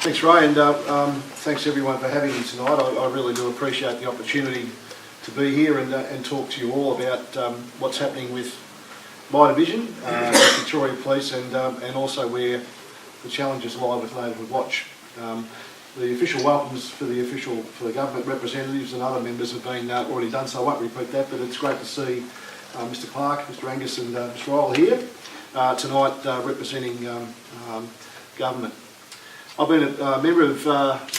Thanks, Ray, and thanks everyone for having me tonight. I really do appreciate the opportunity to be here and talk to you all about what's happening with my division, Victoria Police, and also where the challenges lie with Neighbourhood Watch. The official welcomes for the government representatives and other members have been already done, so I won't repeat that, but it's great to see Mr Clark, Mr Angus and Mr Ryle here tonight representing government. I've been a member of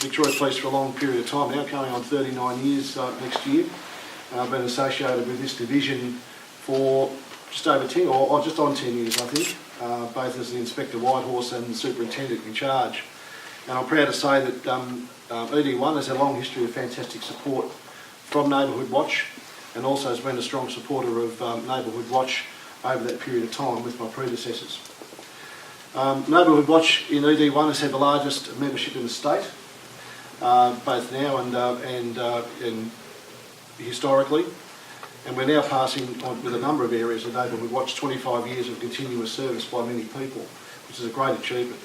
Victoria Police for a long period of time now, coming on 39 years next year. I've been associated with this division for just over 10, or just on 10 years I think, both as the Inspector Whitehorse and the Superintendent in charge. And I'm proud to say that ED1 has had a long history of fantastic support from Neighbourhood Watch, and also has been a strong supporter of Neighbourhood Watch over that period of time with my predecessors. Neighbourhood Watch in ED1 has had the largest membership in the state, both now and historically, and we're now passing on with a number of areas of Neighbourhood Watch 25 years of continuous service by many people, which is a great achievement.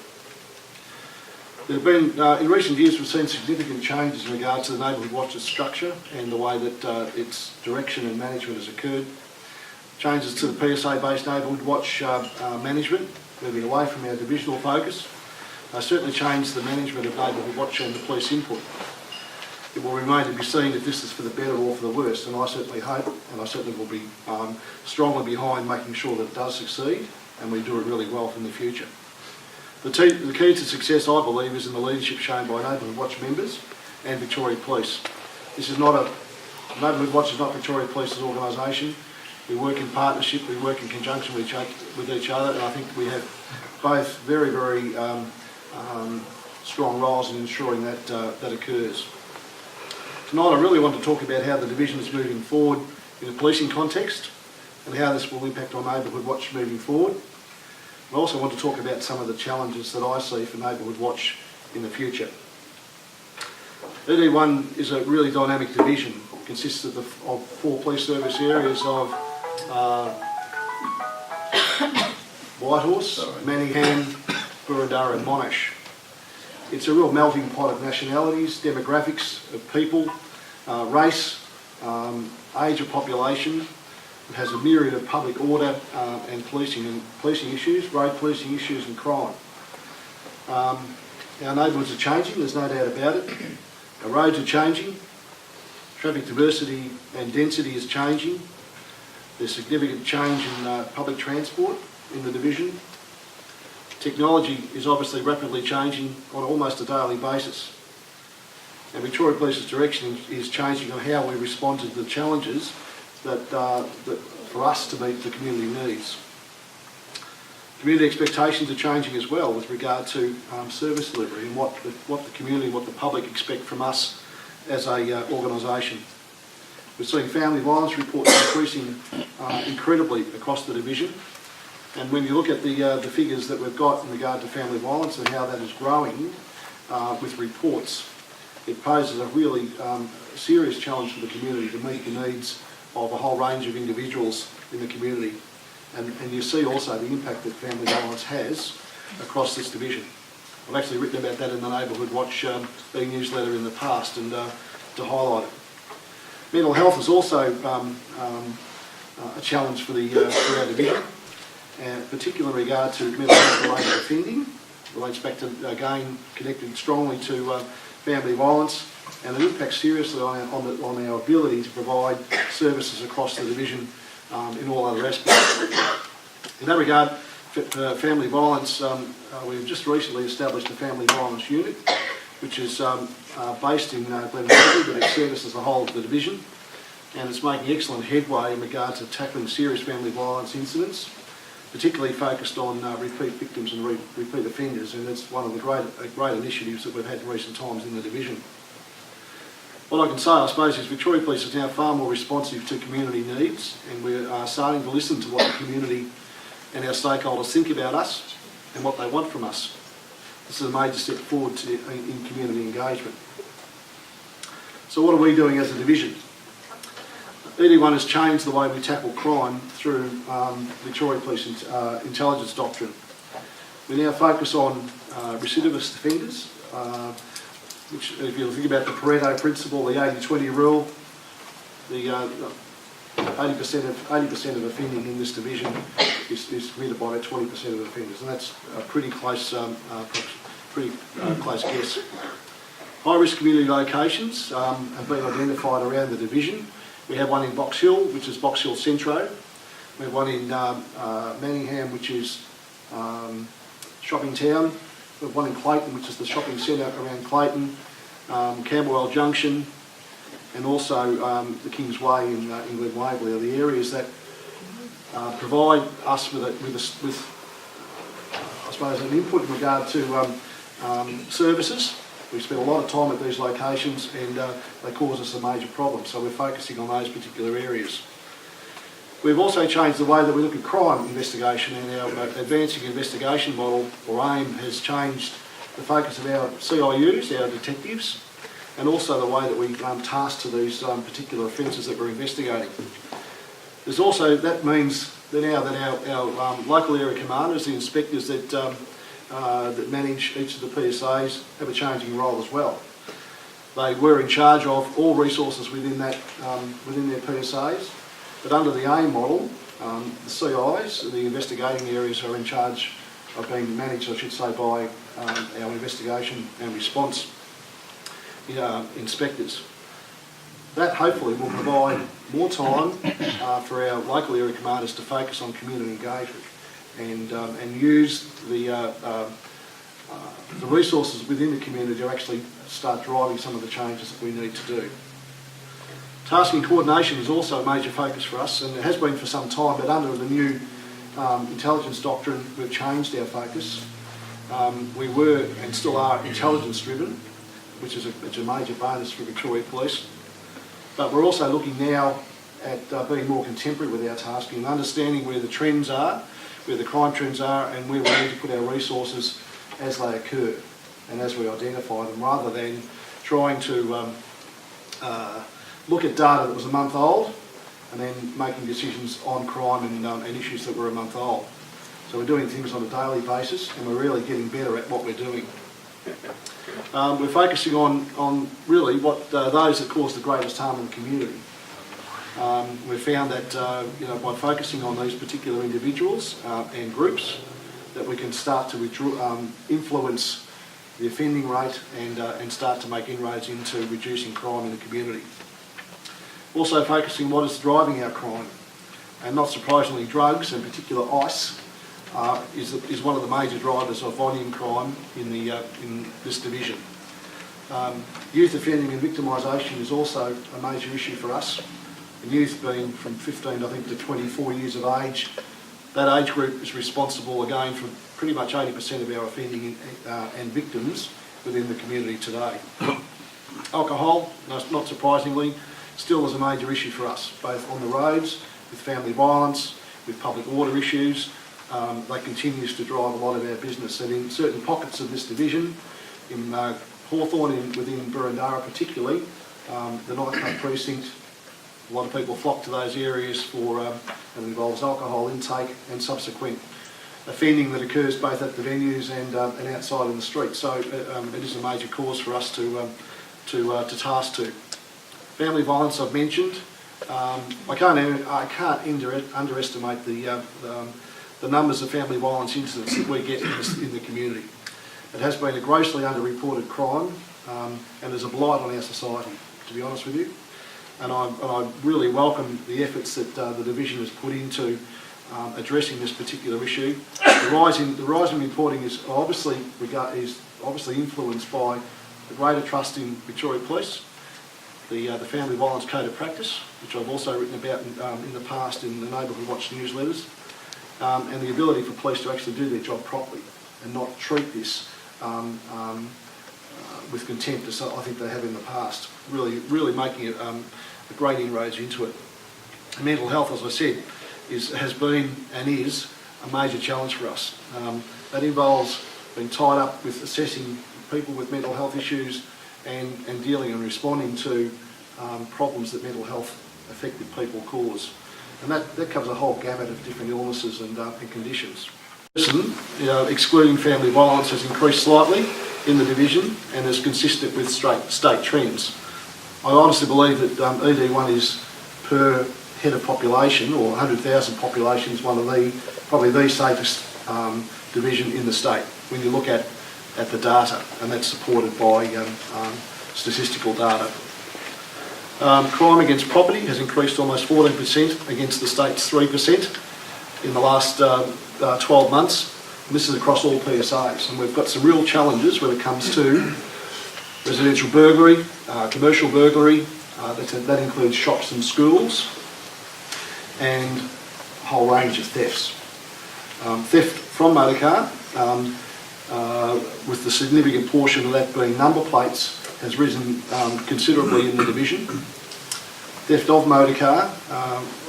There have been, in recent years, we've seen significant changes in regard to the Neighbourhood Watch's structure and the way that its direction and management has occurred. Changes to the PSA-based Neighbourhood Watch management, moving away from our divisional focus, certainly changed the management of Neighbourhood Watch and the police input. It will remain to be seen if this is for the better or for the worse, and I certainly hope, and I certainly will be strongly behind making sure that it does succeed and we do it really well in the future. The key to success, I believe, is in the leadership shown by Neighbourhood Watch members and Victoria Police. Neighbourhood Watch is not Victoria Police's organisation. We work in partnership, we work in conjunction with each other, and I think we have both very, very strong roles in ensuring that that occurs. Tonight I really want to talk about how the division is moving forward in a policing context and how this will impact on Neighbourhood Watch moving forward. I also want to talk about some of the challenges that I see for Neighbourhood Watch in the future. ED1 is a really dynamic division. It consists of 4 police service areas of Whitehorse, Manningham, Burundara and Monash. It's a real melting pot of nationalities, demographics of people, race, age of population. It has a myriad of public order and policing issues, road policing issues and crime. Our neighbourhoods are changing, there's no doubt about it. Our roads are changing, traffic diversity and density is changing. There's significant change in public transport in the division. Technology is obviously rapidly changing on almost a daily basis. And Victoria Police's direction is changing on how we respond to the challenges that for us to meet the community needs. Community expectations are changing as well with regard to service delivery and what the community, what the public expect from us as a organisation. We're seeing family violence reports increasing incredibly across the division, and when you look at the figures that we've got in regard to family violence and how that is growing with reports, it poses a really serious challenge for the community to meet the needs of a whole range of individuals in the community. And you see also the impact that family violence has across this division. I've actually written about that in the Neighbourhood Watch e-newsletter in the past and to highlight it. Mental health is also a challenge for our division, and particularly in regard to mental health related offending. It relates back to, again, connected strongly to family violence, and it impacts seriously on our ability to provide services across the division in all other aspects. In that regard, for family violence, we've just recently established a family violence unit, which is based in Glenview, but it services the whole of the division, and it's making excellent headway in regard to tackling serious family violence incidents, particularly focused on repeat victims and repeat offenders, and it's one of the great initiatives that we've had in recent times in the division. What I can say, I suppose, is Victoria Police is now far more responsive to community needs, and we're starting to listen to what the community and our stakeholders think about us and what they want from us. This is a major step forward in community engagement. So what are we doing as a division? ED1 has changed the way we tackle crime through Victoria Police intelligence doctrine. We now focus on recidivist offenders, which, if you think about the Pareto principle, the 80-20 rule, the 80% of offending in this division is committed by about 20% of offenders, and that's a pretty close guess. High-risk community locations have been identified around the division. We have one in Box Hill, which is Box Hill Centro. We have one in Manningham, which is Shopping Town. We have one in Clayton, which is the shopping centre around Clayton, Camberwell Junction, and also the Kings Way in Glen Waverley are the areas that provide us with I suppose, an input in regard to services. We spend a lot of time at these locations and they cause us a major problem, so we're focusing on those particular areas. We've also changed the way that we look at crime investigation, and our advancing investigation model, or AIM, has changed the focus of our CIUs, our detectives, and also the way that we task to these particular offences that we're investigating. There's also, that means that now that our local area commanders, the inspectors that manage each of the PSAs, have a changing role as well. They were in charge of all resources within that within their PSAs, but under the AIM model, the CIs, the investigating areas, are in charge of being managed, I should say, by our investigation and response inspectors. That hopefully will provide more time for our local area commanders to focus on community engagement and use the resources within the community to actually start driving some of the changes that we need to do. Tasking coordination is also a major focus for us, and it has been for some time, but under the new intelligence doctrine, we've changed our focus. We were and still are intelligence driven, which is a major bonus for Victoria Police. But we're also looking now at being more contemporary with our tasking and understanding where the trends are, where the crime trends are, and where we need to put our resources as they occur and as we identify them, rather than trying to look at data that was a month old and then making decisions on crime and issues that were a month old. So we're doing things on a daily basis, and we're really getting better at what we're doing. We're focusing on really what those that cause the greatest harm in the community. We've found that by focusing on these particular individuals and groups, that we can start to influence the offending rate and start to make inroads into reducing crime in the community. Also focusing on what is driving our crime, and not surprisingly, drugs, in particular ice, is one of the major drivers of volume crime in this division. Youth offending and victimisation is also a major issue for us. And youth being from 15, I think, to 24 years of age, that age group is responsible again for pretty much 80% of our offending and victims within the community today. Alcohol, not surprisingly, still is a major issue for us, both on the roads, with family violence, with public order issues. That continues to drive a lot of our business, and in certain pockets of this division, in Hawthorne, within Burundara particularly, the nightclub precinct, a lot of people flock to those areas for, and involves alcohol intake and subsequent offending that occurs both at the venues and outside in the street. So it is a major cause for us to task to. Family violence I've mentioned. I can't underestimate the numbers of family violence incidents that we get in the community. It has been a grossly underreported crime, and is a blight on our society, to be honest with you. And I really welcome the efforts that the division has put into addressing this particular issue. The rise in reporting is obviously influenced by the greater trust in Victoria Police, the Family Violence Code of Practice, which I've also written about in the past in the Neighbourhood Watch newsletters, and the ability for police to actually do their job properly and not treat this with contempt, as I think they have in the past, really making it a great inroads into it. And mental health, as I said, has been and is a major challenge for us. That involves being tied up with assessing people with mental health issues and dealing and responding to problems that mental health affected people cause. And that covers a whole gamut of different illnesses and conditions. Excluding family violence has increased slightly, in the division and is consistent with state trends. I honestly believe that ED1 is per head of population, or 100,000 population, is one of probably the safest division in the state when you look at the data, and that's supported by statistical data. Crime against property has increased almost 14% against the state's 3% in the last 12 months. And this is across all PSAs, and we've got some real challenges when it comes to residential burglary, commercial burglary, that includes shops and schools, and a whole range of thefts. Theft from motor car, with the significant portion of that being number plates, has risen considerably in the division. Theft of motor car,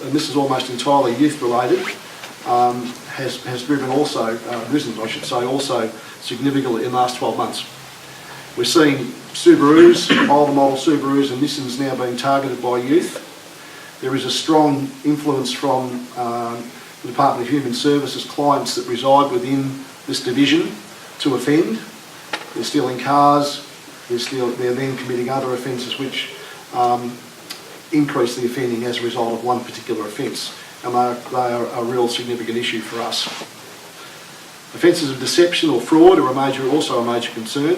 and this is almost entirely youth related, has risen, I should say, also significantly in the last 12 months. We're seeing Subarus, older model Subarus and Nissans now being targeted by youth. There is a strong influence from the Department of Human Services clients that reside within this division to offend. They're stealing cars, they're then committing other offences which increase the offending as a result of one particular offence, and they are a real significant issue for us. Offences of deception or fraud are also a major concern.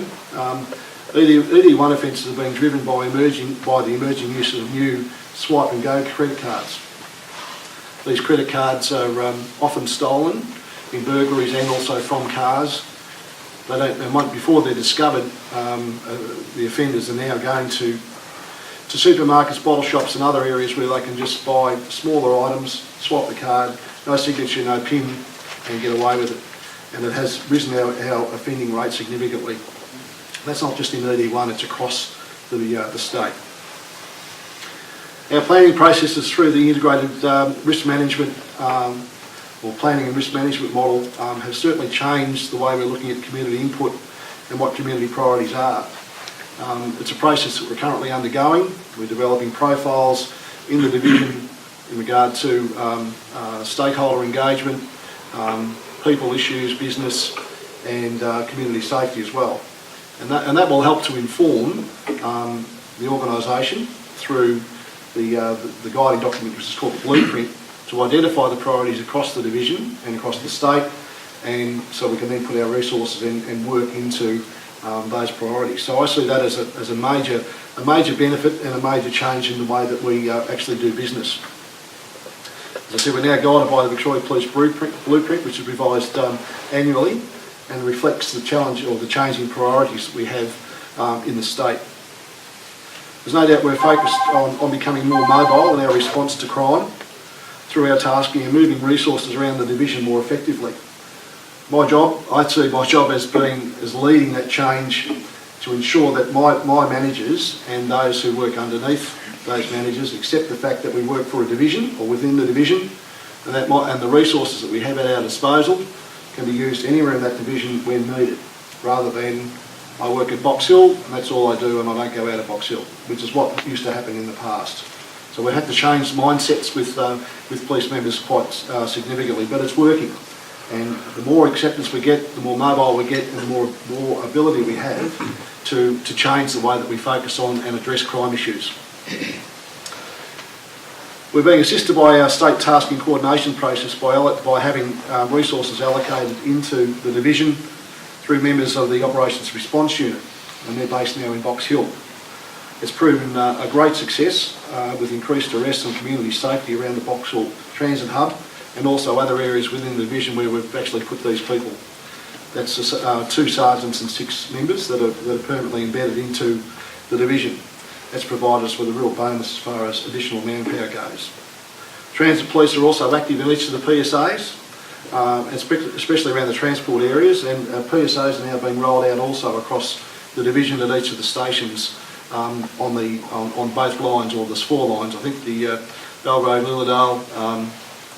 ED1 offences are being driven by the emerging use of new swipe and go credit cards. These credit cards are often stolen in burglaries and also from cars. Before they're discovered, the offenders are now going to supermarkets, bottle shops and other areas where they can just buy smaller items, swap the card, no signature, no PIN, and get away with it. And it has risen our offending rate significantly. That's not just in ED1, it's across the state. Our planning processes through the integrated risk management or planning and risk management model have certainly changed the way we're looking at community input and what community priorities are. It's a process that we're currently undergoing. We're developing profiles in the division in regard to stakeholder engagement, people issues, business and community safety as well. And that will help to inform the organisation through the guiding document, which is called the Blueprint, to identify the priorities across the division and across the state, and so we can then put our resources and work into those priorities. So I see that as a major benefit and a major change in the way that we actually do business. As I said, we're now guided by the Victoria Police Blueprint, which is revised annually and reflects the challenge or the changing priorities that we have in the state. There's no doubt we're focused on becoming more mobile in our response to crime through our tasking and moving resources around the division more effectively. I see my job as leading that change to ensure that my managers and those who work underneath those managers accept the fact that we work for a division or within the division, and the resources that we have at our disposal can be used anywhere in that division when needed, rather than I work at Box Hill and that's all I do and I don't go out of Box Hill, which is what used to happen in the past. So we have to change mindsets with police members quite significantly, but it's working. And the more acceptance we get, the more mobile we get, and the more ability we have to change the way that we focus on and address crime issues. We're being assisted by our state tasking coordination process by having resources allocated into the division through members of the Operations Response Unit, and they're based now in Box Hill. It's proven a great success with increased arrests and community safety around the Box Hill Transit Hub, and also other areas within the division where we've actually put these people. That's 2 sergeants and 6 members that are permanently embedded into the division. That's provided us with a real bonus as far as additional manpower goes. Transit police are also active in each of the PSAs, especially around the transport areas, and PSAs are now being rolled out also across the division at each of the stations on both lines, or there's 4 lines. I think the Belgrade, Lillardale,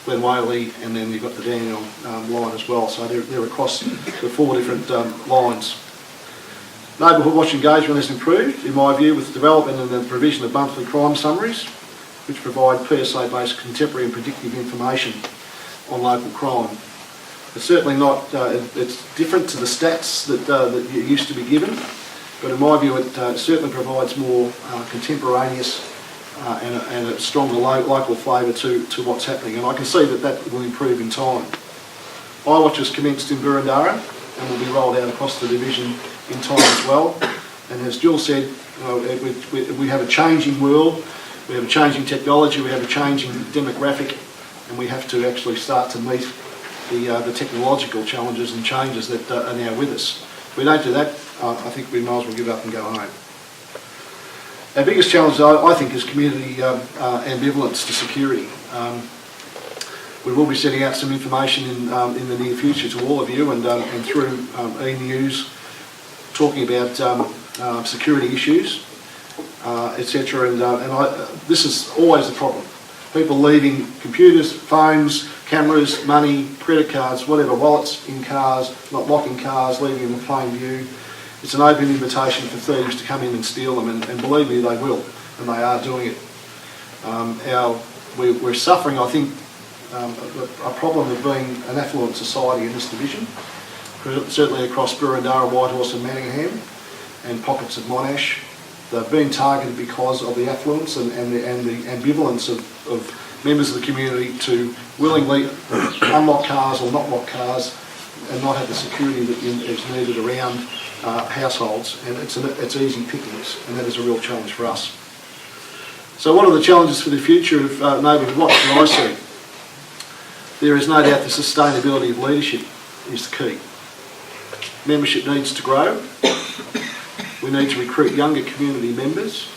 Glen Whaley, and then you've got the Daniel line as well. So they're across the 4 different lines. Neighbourhood watch engagement has improved, in my view, with the development and the provision of monthly crime summaries, which provide PSA-based contemporary and predictive information on local crime. It's certainly not, it's different to the stats that you used to be given, but in my view it certainly provides more contemporaneous and a stronger local flavour to what's happening, and I can see that will improve in time. iWatch has commenced in Boroondara and will be rolled out across the division in time as well, and as Jill said, we have a changing world, we have a changing technology, we have a changing demographic, and we have to actually start to meet the technological challenges and changes that are now with us. If we don't do that, I think we might as well give up and go home. Our biggest challenge, I think, is community ambivalence to security. We will be sending out some information in the near future to all of you and through e-news, talking about security issues, etc. This is always the problem. People leaving computers, phones, cameras, money, credit cards, whatever, wallets in cars, not locking cars, leaving them in plain view. It's an open invitation for thieves to come in and steal them, and believe me, they will, and they are doing it. We're suffering, I think, a problem of being an affluent society in this division, certainly across Boroondara, Whitehorse and Manningham, and pockets of Monash. They've been targeted because of the affluence and the ambivalence of members of the community to willingly unlock cars or not lock cars and not have the security that is needed around households, and it's easy pickings, and that is a real challenge for us. So what are the challenges for the future of Neighbourhood Watch that I see? There is no doubt the sustainability of leadership is the key. Membership needs to grow. We need to recruit younger community members,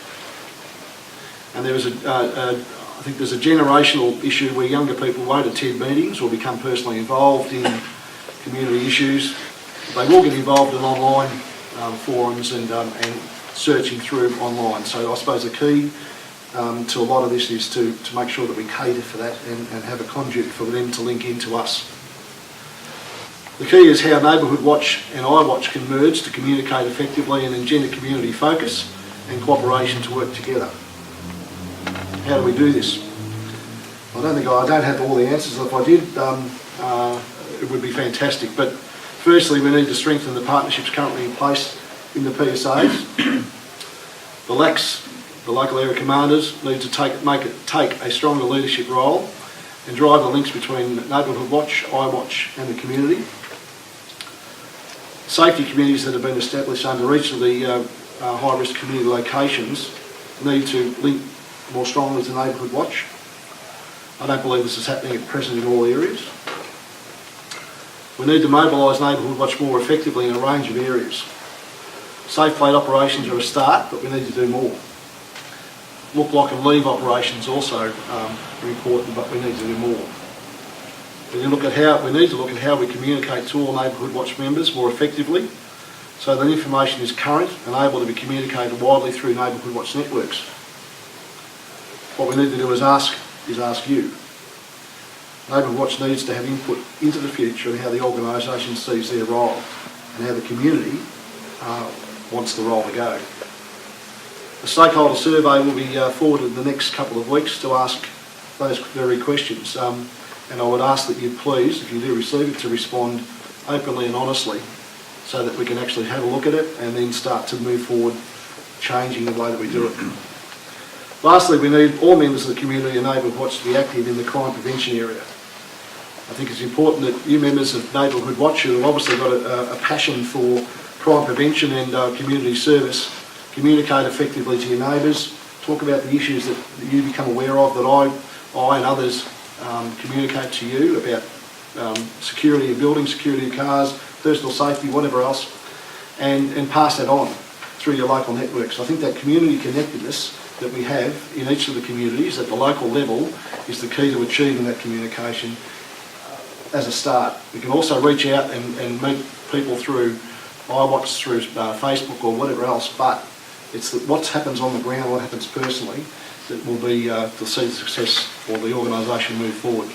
and there is I think there's a generational issue where younger people won't attend meetings or become personally involved in community issues. They will get involved in online forums and searching through online. So I suppose the key to a lot of this is to make sure that we cater for that and have a conduit for them to link into us. The key is how Neighbourhood Watch and iWatch can merge to communicate effectively and engender community focus and cooperation to work together. How do we do this? I don't have all the answers. If I did, it would be fantastic. But firstly, we need to strengthen the partnerships currently in place in the PSAs. The LACs, the local area commanders, need to take a stronger leadership role and drive the links between Neighbourhood Watch, iWatch and the community. Safety committees that have been established under each of the high-risk community locations need to link more strongly to Neighbourhood Watch. I don't believe this is happening at present in all areas. We need to mobilise Neighbourhood Watch more effectively in a range of areas. Safe plate operations are a start, but we need to do more. Look, lock and leave operations also are important, but we need to do more. We need to look at how we communicate to all Neighbourhood Watch members more effectively, so that information is current and able to be communicated widely through Neighbourhood Watch networks. What we need to do is ask you. Neighbourhood Watch needs to have input into the future and how the organisation sees their role and how the community wants the role to go. A stakeholder survey will be forwarded in the next couple of weeks to ask those very questions. And I would ask that you please, if you do receive it, to respond openly and honestly so that we can actually have a look at it and then start to move forward, changing the way that we do it. Lastly, we need all members of the community and Neighbourhood Watch to be active in the crime prevention area. I think it's important that you members of Neighbourhood Watch, who have obviously got a passion for crime prevention and community service, communicate effectively to your neighbours, talk about the issues that you become aware of, that I and others communicate to you about security of buildings, security of cars, personal safety, whatever else, and pass that on through your local networks. I think that community connectedness that we have in each of the communities at the local level is the key to achieving that communication as a start. We can also reach out and meet people through iWatch, through Facebook or whatever else, but it's what happens on the ground, what happens personally, that will be to see the success or the organisation move forward.